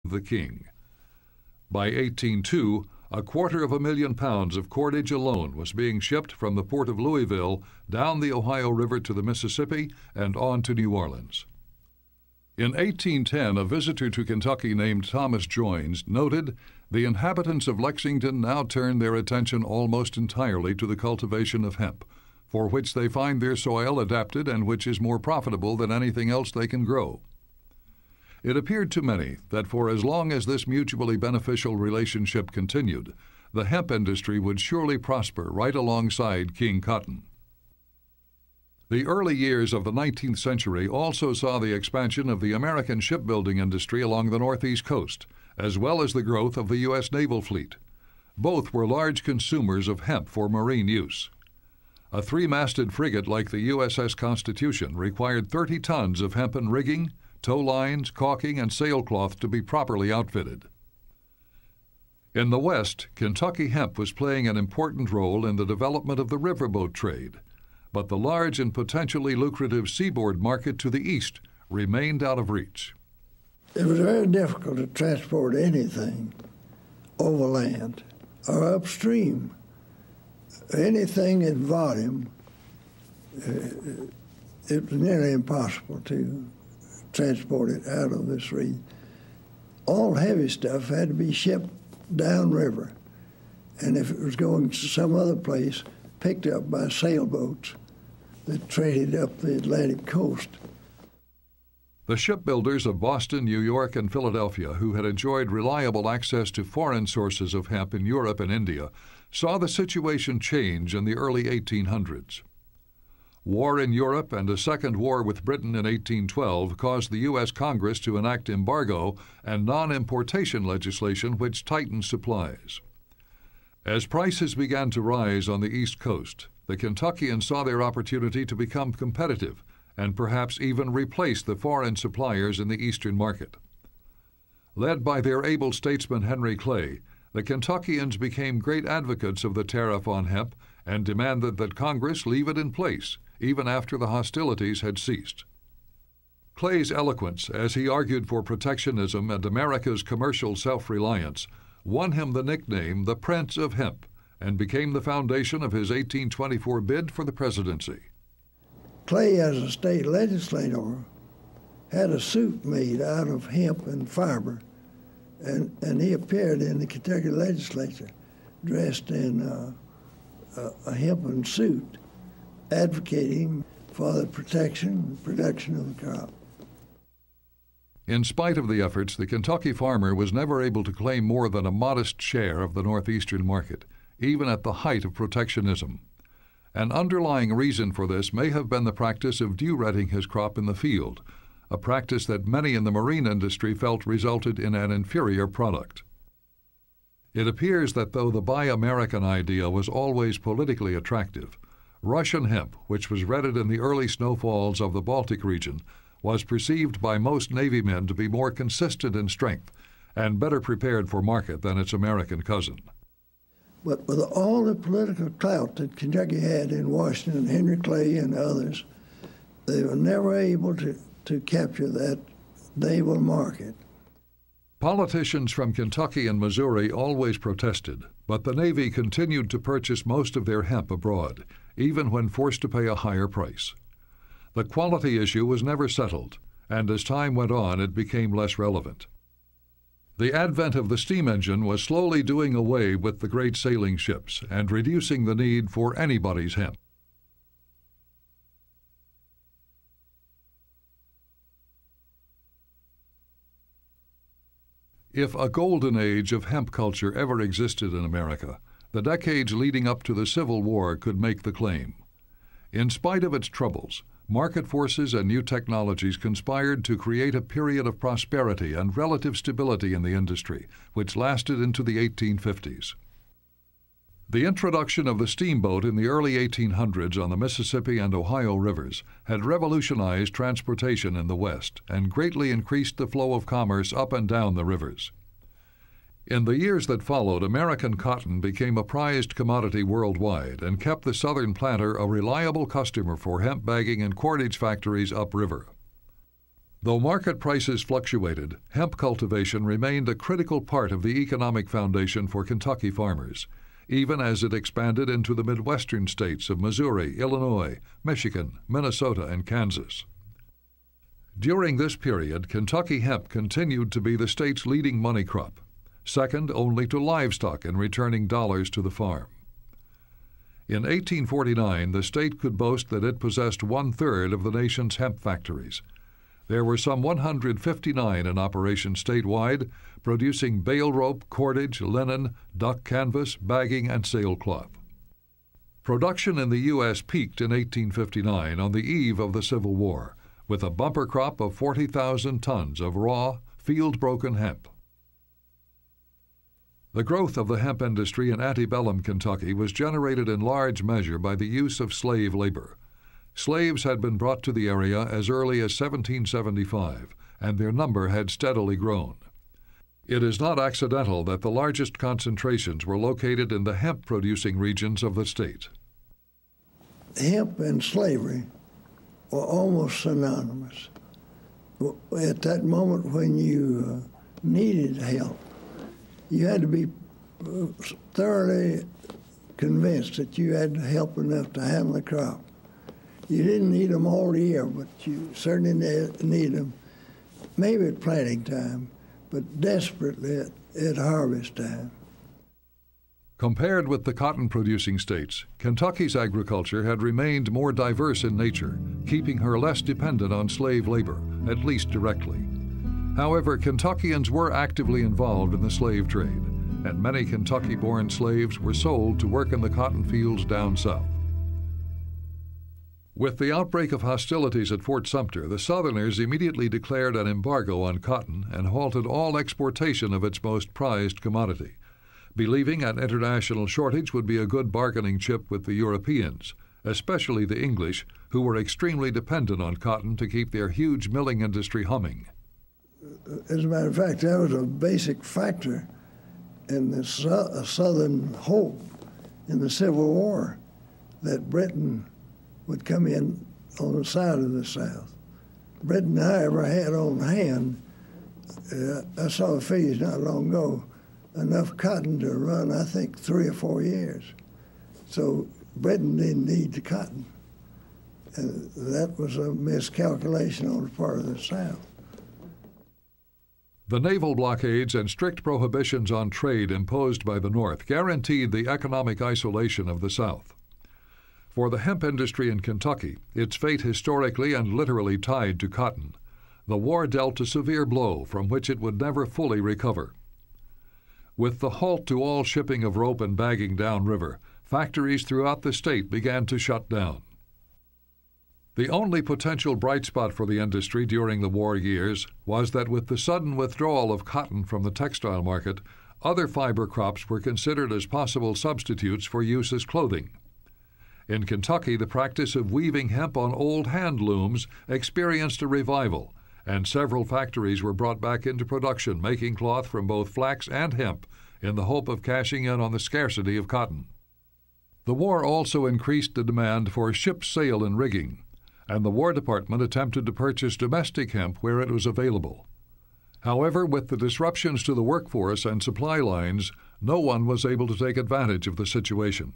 the king. By 1802, 250,000 pounds of cordage alone was being shipped from the port of Louisville down the Ohio River to the Mississippi and on to New Orleans. In 1810, a visitor to Kentucky named Thomas Joines noted, "The inhabitants of Lexington now turn their attention almost entirely to the cultivation of hemp, for which they find their soil adapted and which is more profitable than anything else they can grow." It appeared to many that for as long as this mutually beneficial relationship continued, the hemp industry would surely prosper right alongside King Cotton. The early years of the 19th century also saw the expansion of the American shipbuilding industry along the Northeast coast, as well as the growth of the U.S. naval fleet. Both were large consumers of hemp for marine use. A three-masted frigate like the USS Constitution required 30 tons of hempen rigging, tow lines, caulking, and sailcloth to be properly outfitted. In the West, Kentucky hemp was playing an important role in the development of the riverboat trade, but the large and potentially lucrative seaboard market to the east remained out of reach. It was very difficult to transport anything overland or upstream. Anything in volume, it was nearly impossible to transport it out of this region. All heavy stuff had to be shipped downriver, and if it was going to some other place, picked up by sailboats that traded up the Atlantic coast. The shipbuilders of Boston, New York, and Philadelphia, who had enjoyed reliable access to foreign sources of hemp in Europe and India, saw the situation change in the early 1800s. War in Europe and a second war with Britain in 1812 caused the U.S. Congress to enact embargo and non-importation legislation which tightened supplies. As prices began to rise on the East Coast, the Kentuckians saw their opportunity to become competitive and perhaps even replace the foreign suppliers in the eastern market. Led by their able statesman Henry Clay, the Kentuckians became great advocates of the tariff on hemp and demanded that Congress leave it in place, even after the hostilities had ceased. Clay's eloquence, as he argued for protectionism and America's commercial self-reliance, won him the nickname the Prince of Hemp and became the foundation of his 1824 bid for the presidency. Clay, as a state legislator, had a suit made out of hemp and fiber, and he appeared in the Kentucky legislature dressed in a hempen suit, advocating for the protection and production of the crop. In spite of the efforts, the Kentucky farmer was never able to claim more than a modest share of the northeastern market, even at the height of protectionism. An underlying reason for this may have been the practice of dew-retting his crop in the field, a practice that many in the marine industry felt resulted in an inferior product. It appears that though the Buy American idea was always politically attractive, Russian hemp, which was rented in the early snowfalls of the Baltic region, was perceived by most Navy men to be more consistent in strength and better prepared for market than its American cousin. But with all the political clout that Kentucky had in Washington, Henry Clay and others, they were never able to capture that naval market. Politicians from Kentucky and Missouri always protested, but the Navy continued to purchase most of their hemp abroad, even when forced to pay a higher price. The quality issue was never settled, and as time went on, it became less relevant. The advent of the steam engine was slowly doing away with the great sailing ships and reducing the need for anybody's hemp. If a golden age of hemp culture ever existed in America, the decades leading up to the Civil War could make the claim. In spite of its troubles, market forces and new technologies conspired to create a period of prosperity and relative stability in the industry, which lasted into the 1850s. The introduction of the steamboat in the early 1800s on the Mississippi and Ohio rivers had revolutionized transportation in the West and greatly increased the flow of commerce up and down the rivers. In the years that followed, American cotton became a prized commodity worldwide and kept the southern planter a reliable customer for hemp bagging and cordage factories upriver. Though market prices fluctuated, hemp cultivation remained a critical part of the economic foundation for Kentucky farmers, even as it expanded into the Midwestern states of Missouri, Illinois, Michigan, Minnesota, and Kansas. During this period, Kentucky hemp continued to be the state's leading money crop, second only to livestock in returning dollars to the farm. In 1849, the state could boast that it possessed one-third of the nation's hemp factories. There were some 159 in operation statewide, producing bale rope, cordage, linen, duck canvas, bagging, and sailcloth. Production in the U.S. peaked in 1859 on the eve of the Civil War, with a bumper crop of 40,000 tons of raw, field-broken hemp. The growth of the hemp industry in antebellum Kentucky was generated in large measure by the use of slave labor. Slaves had been brought to the area as early as 1775, and their number had steadily grown. It is not accidental that the largest concentrations were located in the hemp-producing regions of the state. Hemp and slavery were almost synonymous. At that moment when you needed help, you had to be thoroughly convinced that you had help enough to handle the crop. You didn't need them all year, but you certainly need them maybe at planting time, but desperately at harvest time. Compared with the cotton-producing states, Kentucky's agriculture had remained more diverse in nature, keeping her less dependent on slave labor, at least directly. However, Kentuckians were actively involved in the slave trade, and many Kentucky-born slaves were sold to work in the cotton fields down south. With the outbreak of hostilities at Fort Sumter, the Southerners immediately declared an embargo on cotton and halted all exportation of its most prized commodity, believing an international shortage would be a good bargaining chip with the Europeans, especially the English, who were extremely dependent on cotton to keep their huge milling industry humming. As a matter of fact, that was a basic factor in the Southern hope in the Civil War, that Britain would come in on the side of the South. Britain, however, had on hand, I saw the figures not long ago, enough cotton to run, I think, 3 or 4 years. So Britain didn't need the cotton. And that was a miscalculation on the part of the South. The naval blockades and strict prohibitions on trade imposed by the North guaranteed the economic isolation of the South. For the hemp industry in Kentucky, its fate historically and literally tied to cotton, the war dealt a severe blow from which it would never fully recover. With the halt to all shipping of rope and bagging downriver, factories throughout the state began to shut down. The only potential bright spot for the industry during the war years was that with the sudden withdrawal of cotton from the textile market, other fiber crops were considered as possible substitutes for use as clothing. In Kentucky, the practice of weaving hemp on old hand looms experienced a revival, and several factories were brought back into production, making cloth from both flax and hemp in the hope of cashing in on the scarcity of cotton. The war also increased the demand for ship sail and rigging, and the War Department attempted to purchase domestic hemp where it was available. However, with the disruptions to the workforce and supply lines, no one was able to take advantage of the situation.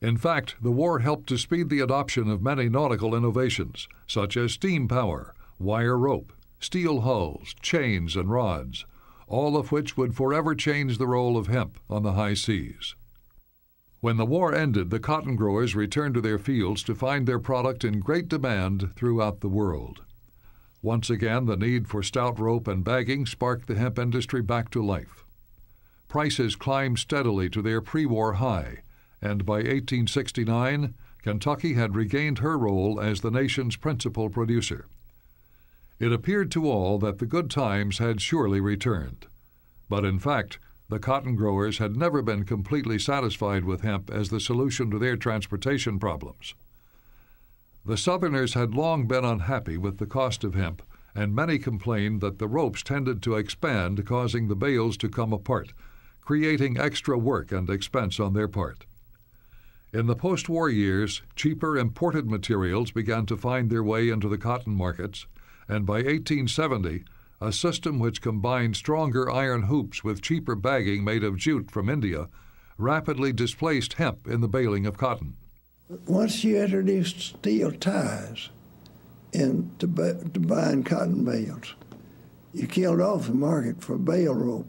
In fact, the war helped to speed the adoption of many nautical innovations, such as steam power, wire rope, steel hulls, chains, and rods, all of which would forever change the role of hemp on the high seas. When the war ended, the cotton growers returned to their fields to find their product in great demand throughout the world. Once again, the need for stout rope and bagging sparked the hemp industry back to life. Prices climbed steadily to their pre-war high, and by 1869, Kentucky had regained her role as the nation's principal producer. It appeared to all that the good times had surely returned. But in fact, the cotton growers had never been completely satisfied with hemp as the solution to their transportation problems. The Southerners had long been unhappy with the cost of hemp, and many complained that the ropes tended to expand, causing the bales to come apart, creating extra work and expense on their part. In the post-war years, cheaper imported materials began to find their way into the cotton markets, and by 1870, a system which combined stronger iron hoops with cheaper bagging made of jute from India rapidly displaced hemp in the baling of cotton. Once you introduced steel ties to bind cotton bales, you killed off the market for bale rope,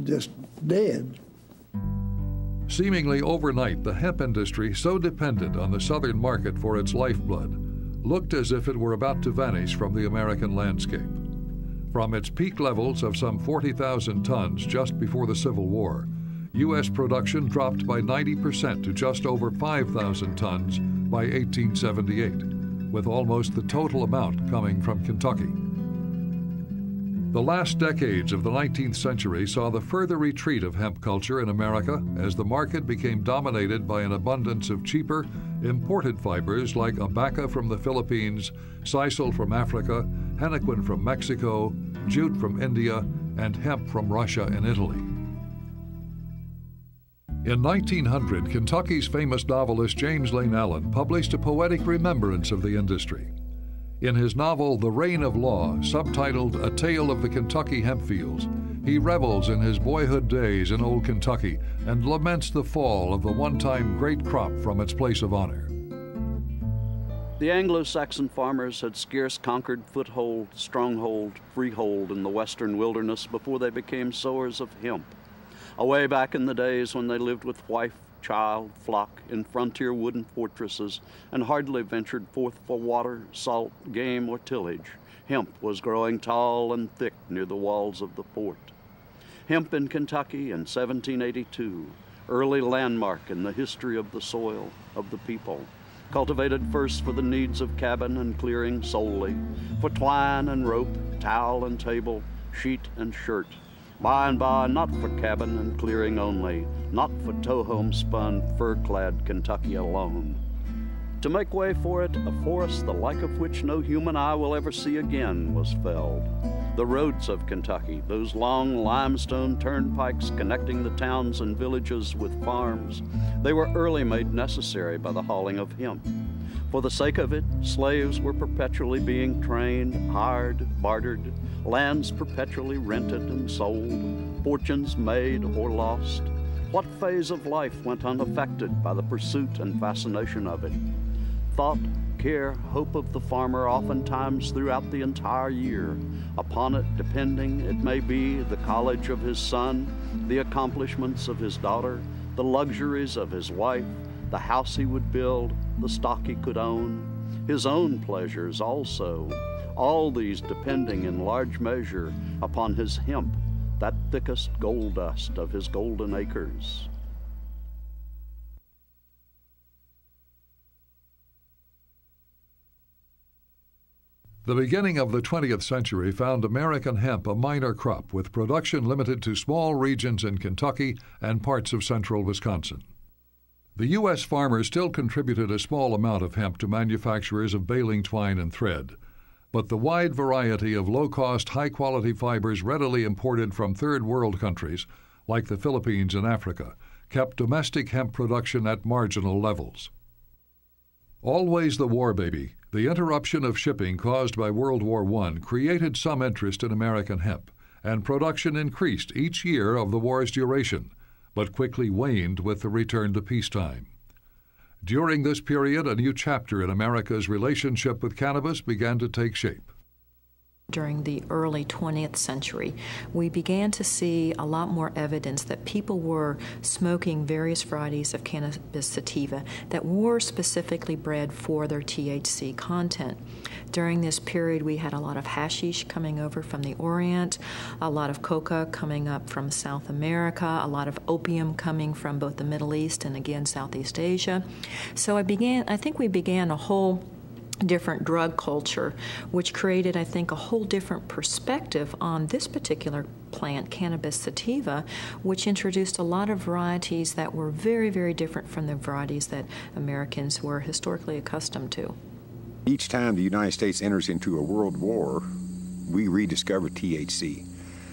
just dead. Seemingly overnight, the hemp industry, so dependent on the southern market for its lifeblood, looked as if it were about to vanish from the American landscape. From its peak levels of some 40,000 tons just before the Civil War, U.S. production dropped by 90% to just over 5,000 tons by 1878, with almost the total amount coming from Kentucky. The last decades of the 19th century saw the further retreat of hemp culture in America as the market became dominated by an abundance of cheaper, imported fibers like abaca from the Philippines, sisal from Africa, henequen from Mexico, jute from India, and hemp from Russia and Italy. In 1900, Kentucky's famous novelist James Lane Allen published a poetic remembrance of the industry. In his novel The Reign of Law, subtitled A Tale of the Kentucky Hempfields, he revels in his boyhood days in old Kentucky and laments the fall of the one-time great crop from its place of honor. The Anglo-Saxon farmers had scarce conquered foothold, stronghold, freehold in the western wilderness before they became sowers of hemp. Away back in the days when they lived with wife, child, flock in frontier wooden fortresses and hardly ventured forth for water, salt, game, or tillage, hemp was growing tall and thick near the walls of the fort. Hemp in Kentucky in 1782, early landmark in the history of the soil, of the people, cultivated first for the needs of cabin and clearing solely, for twine and rope, towel and table, sheet and shirt. By and by, not for cabin and clearing only, not for tow-homespun, fur-clad Kentucky alone. To make way for it, a forest the like of which no human eye will ever see again was felled. The roads of Kentucky, those long limestone turnpikes connecting the towns and villages with farms, they were early made necessary by the hauling of hemp. For the sake of it, slaves were perpetually being trained, hired, bartered, lands perpetually rented and sold, fortunes made or lost. What phase of life went unaffected by the pursuit and fascination of it? Thought, care, hope of the farmer oftentimes throughout the entire year. Upon it depending, it may be, the college of his son, the accomplishments of his daughter, the luxuries of his wife, the house he would build, the stock he could own, his own pleasures also, all these depending in large measure upon his hemp, that thickest gold dust of his golden acres. The beginning of the 20th century found American hemp a minor crop with production limited to small regions in Kentucky and parts of central Wisconsin. The U.S. farmers still contributed a small amount of hemp to manufacturers of baling twine and thread, but the wide variety of low-cost, high-quality fibers readily imported from third world countries, like the Philippines and Africa, kept domestic hemp production at marginal levels. Always the war baby, the interruption of shipping caused by World War I created some interest in American hemp, and production increased each year of the war's duration, but quickly waned with the return to peacetime. During this period, a new chapter in America's relationship with cannabis began to take shape. During the early 20th century, we began to see a lot more evidence that people were smoking various varieties of cannabis sativa that were specifically bred for their THC content. During this period, we had a lot of hashish coming over from the Orient, a lot of coca coming up from South America, a lot of opium coming from both the Middle East and again Southeast Asia. So I think we began a whole different drug culture, which created, I think, a whole different perspective on this particular plant, cannabis sativa, which introduced a lot of varieties that were very, very different from the varieties that Americans were historically accustomed to. Each time the United States enters into a world war, we rediscover THC.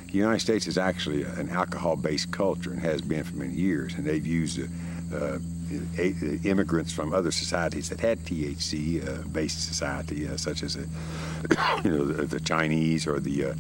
The United States is actually an alcohol-based culture and has been for many years, and they've used immigrants from other societies that had THC-based society, such as the Chinese or the